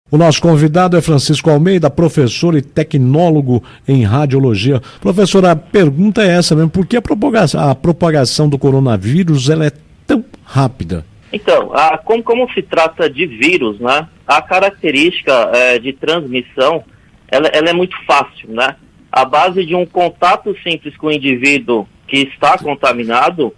O nosso convidado é Francisco Almeida, professor e tecnólogo em radiologia. Professora, a pergunta é essa mesmo, por que a propagação do coronavírus ela é tão rápida? Então, como se trata de vírus, né, a característica de transmissão, ela é muito fácil, né? A base de um contato simples com o indivíduo que está contaminado,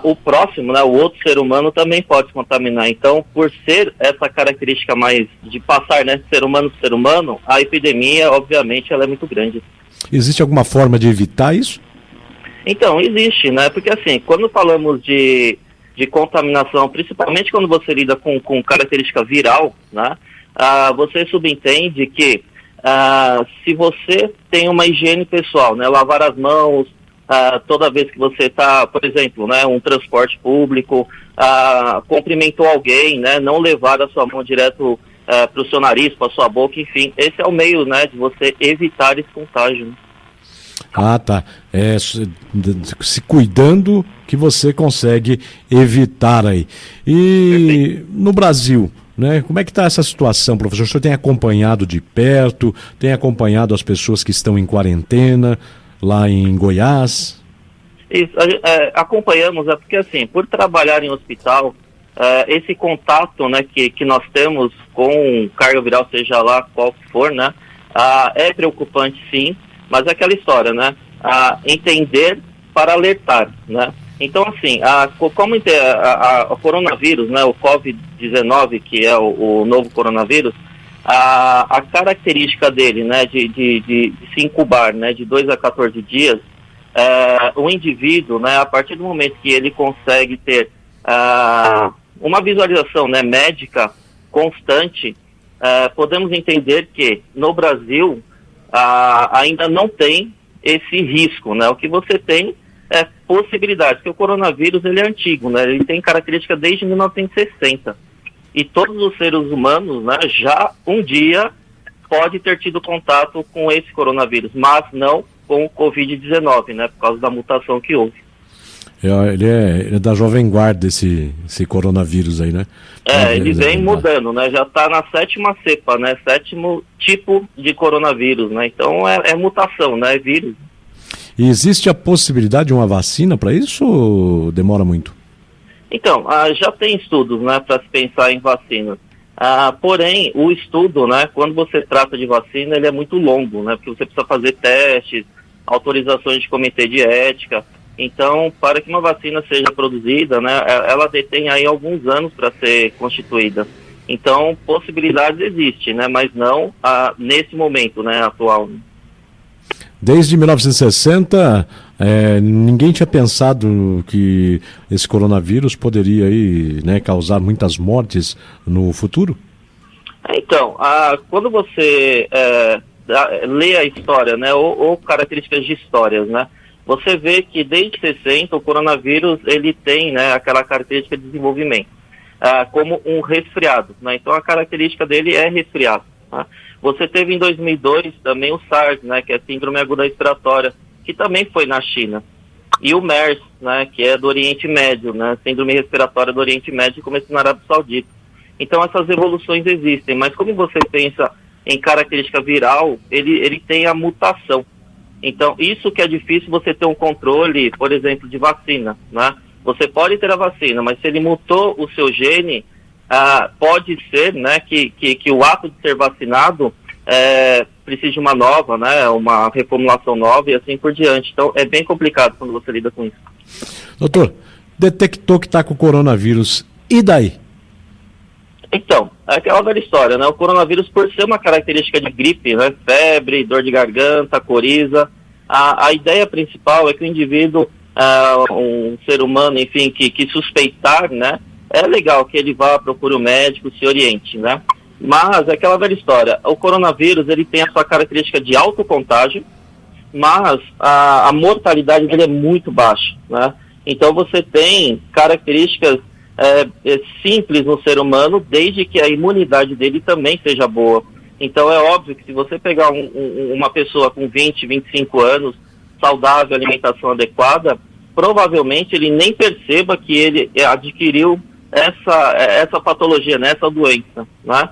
o próximo, né, o outro ser humano também pode se contaminar. Então, por ser essa característica mais de passar, né, ser humano para ser humano, a epidemia, obviamente, ela é muito grande. Existe alguma forma de evitar isso? Então, existe, né, porque assim, quando falamos de contaminação, principalmente quando você lida com característica viral, né, você subentende que se você tem uma higiene pessoal, né, lavar as mãos, toda vez que você está, por exemplo, né, um transporte público, cumprimentou alguém, né, não levar a sua mão direto para o seu nariz, para a sua boca, enfim, esse é o meio, né, de você evitar esse contágio. Tá. Se cuidando que você consegue evitar aí. E no Brasil, né, como é que está essa situação, professor? O senhor tem acompanhado de perto, tem acompanhado as pessoas que estão em quarentena lá em Goiás? Isso, acompanhamos, porque assim, por trabalhar em hospital, esse contato, né, que nós temos com carga viral, seja lá qual for, né, é preocupante sim, mas é aquela história, né, entender para alertar, né. Então assim, como o coronavírus, né, o Covid-19, que é o novo coronavírus, a característica dele, né, de se incubar, né, de 2 a 14 dias, o indivíduo, né, a partir do momento que ele consegue ter uma visualização, né, médica constante, podemos entender que no Brasil ainda não tem esse risco, né, o que você tem é possibilidade, porque o coronavírus ele é antigo, né, ele tem característica desde 1960. E todos os seres humanos, né, já um dia pode ter tido contato com esse coronavírus, mas não com o Covid-19, né, por causa da mutação que houve. Ele é da Jovem Guarda, esse coronavírus aí, né? Ele vem mudando, né, já está na 7ª cepa, né, 7º tipo de coronavírus, né, então é mutação, né, é vírus. E existe a possibilidade de uma vacina para isso ou demora muito? Então, já tem estudos, né, para se pensar em vacinas. Porém, o estudo, né, quando você trata de vacina, ele é muito longo, né, porque você precisa fazer testes, autorizações de comitê de ética. Então, para que uma vacina seja produzida, né, ela detém aí alguns anos para ser constituída. Então, possibilidades existem, né, mas não nesse momento, né, atual. Desde 1960, ninguém tinha pensado que esse coronavírus poderia aí, né, causar muitas mortes no futuro? Então, quando você lê a história, né, ou características de histórias, né, você vê que desde 60 o coronavírus ele tem, né, aquela característica de desenvolvimento, como um resfriado, né, então a característica dele é resfriado. Tá? Você teve em 2002 também o SARS, né, que é síndrome aguda respiratória, que também foi na China. E o MERS, né, que é do Oriente Médio, né, síndrome respiratória do Oriente Médio, que começou na Arábia Saudita. Então essas evoluções existem, mas como você pensa em característica viral, ele tem a mutação. Então isso que é difícil você ter um controle, por exemplo, de vacina, né? Você pode ter a vacina, mas se ele mutou o seu gene, pode ser, né, que o ato de ser vacinado precise de uma nova, né, uma reformulação nova e assim por diante. Então é bem complicado quando você lida com isso. Doutor, detectou que está com o coronavírus, e daí? Então, é aquela velha história, né, o coronavírus, por ser uma característica de gripe, né, febre, dor de garganta, coriza, a ideia principal é que o indivíduo, um ser humano, enfim, que suspeitar, né, é legal que ele vá, procure o médico, se oriente, né? Mas é aquela velha história, o coronavírus ele tem a sua característica de autocontágio, mas a mortalidade dele é muito baixa, né? Então você tem características simples no ser humano, desde que a imunidade dele também seja boa. Então é óbvio que se você pegar uma pessoa com 20, 25 anos, saudável, alimentação adequada, provavelmente ele nem perceba que ele adquiriu essa patologia, né, essa doença, né?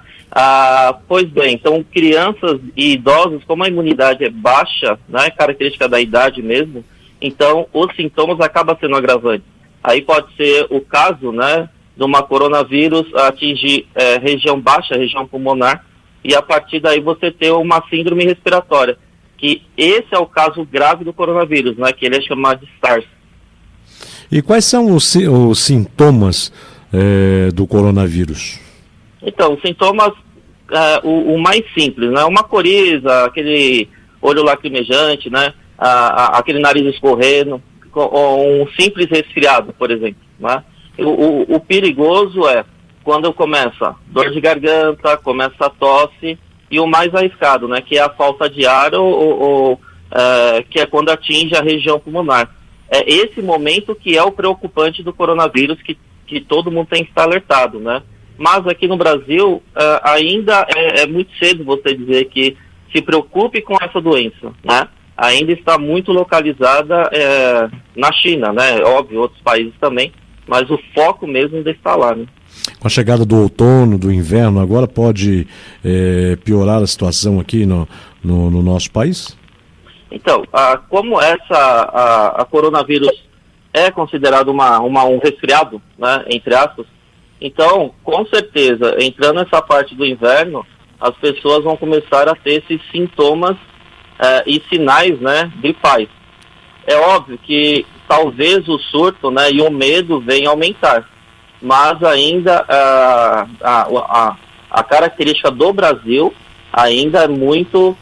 Pois bem, então crianças e idosos, como a imunidade é baixa, né, característica da idade mesmo, então os sintomas acabam sendo agravantes. Aí pode ser o caso, né, de uma coronavírus atingir região baixa, região pulmonar, e a partir daí você ter uma síndrome respiratória, que esse é o caso grave do coronavírus, né, que ele é chamado de SARS. E quais são os sintomas do coronavírus? Então, os sintomas, o mais simples, né? Uma coriza, aquele olho lacrimejante, né? Aquele nariz escorrendo, um simples resfriado, por exemplo, né? O perigoso é quando começa dor de garganta, começa a tosse, e o mais arriscado, né? Que é a falta de ar, que é quando atinge a região pulmonar. É esse momento que é o preocupante do coronavírus, que todo mundo tem que estar alertado, né? Mas aqui no Brasil, ainda é muito cedo você dizer que se preocupe com essa doença, né? Ainda está muito localizada na China, né? Óbvio, outros países também, mas o foco mesmo ainda está lá, né? Com a chegada do outono, do inverno, agora pode piorar a situação aqui no nosso país? Então, como a coronavírus é considerado um resfriado, né, entre aspas, então, com certeza, entrando nessa parte do inverno, as pessoas vão começar a ter esses sintomas e sinais, né, gripais. É óbvio que talvez o surto, né, e o medo venham aumentar, mas ainda a característica do Brasil ainda é muito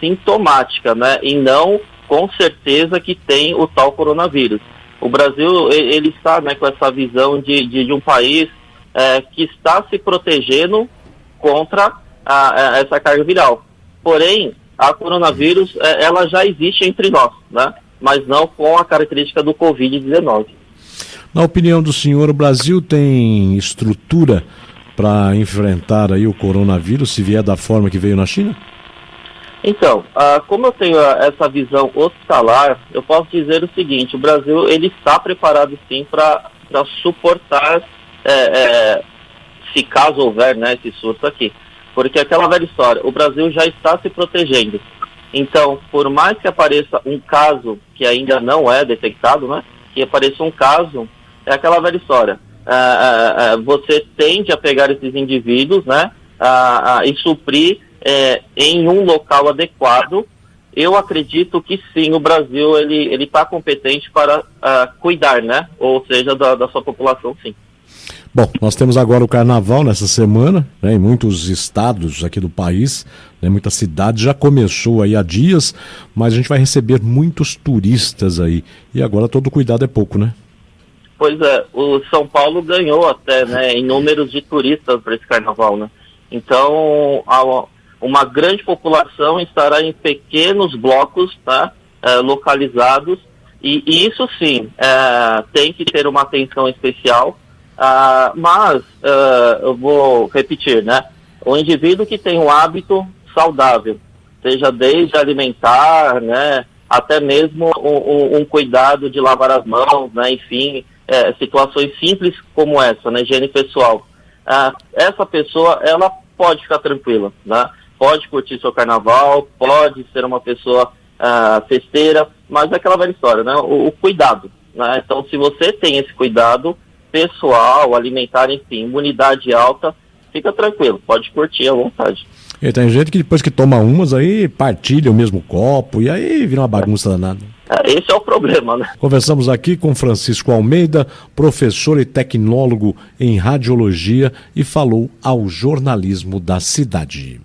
sintomática, né, e não com certeza que tem o tal coronavírus. O Brasil, ele está, né, com essa visão de um país que está se protegendo contra essa carga viral. Porém, a coronavírus, ela já existe entre nós, né, mas não com a característica do Covid-19. Na opinião do senhor, o Brasil tem estrutura para enfrentar aí o coronavírus, se vier da forma que veio na China? Então, como eu tenho essa visão hospitalar, eu posso dizer o seguinte: o Brasil, ele está preparado sim para suportar, se caso houver, né, esse surto aqui. Porque aquela velha história, o Brasil já está se protegendo. Então, por mais que apareça um caso que ainda não é detectado, né, que apareça um caso, é aquela velha história. Você tende a pegar esses indivíduos, né, e suprir em um local adequado. Eu acredito que sim, o Brasil ele está competente para cuidar, né? Ou seja, da sua população, sim. Bom, nós temos agora o carnaval nessa semana, né, em muitos estados aqui do país, né, muitas cidades, já começou aí há dias, mas a gente vai receber muitos turistas aí, e agora todo cuidado é pouco, né? Pois é, o São Paulo ganhou até, né, em números de turistas para esse carnaval, né? Então, uma grande população estará em pequenos blocos, tá, localizados, e isso sim, tem que ter uma atenção especial, mas eu vou repetir, né, o indivíduo que tem um hábito saudável, seja desde alimentar, né, até mesmo um cuidado de lavar as mãos, né, enfim, situações simples como essa, né, higiene pessoal, essa pessoa, ela pode ficar tranquila, né? Pode curtir seu carnaval, pode ser uma pessoa festeira, mas é aquela velha história, né? O cuidado, né? Então, se você tem esse cuidado pessoal, alimentar, enfim, imunidade alta, fica tranquilo, pode curtir à vontade. E tem gente que depois que toma umas aí partilha o mesmo copo e aí vira uma bagunça danada. Esse é o problema, né? Conversamos aqui com Francisco Almeida, professor e tecnólogo em radiologia, e falou ao jornalismo da cidade.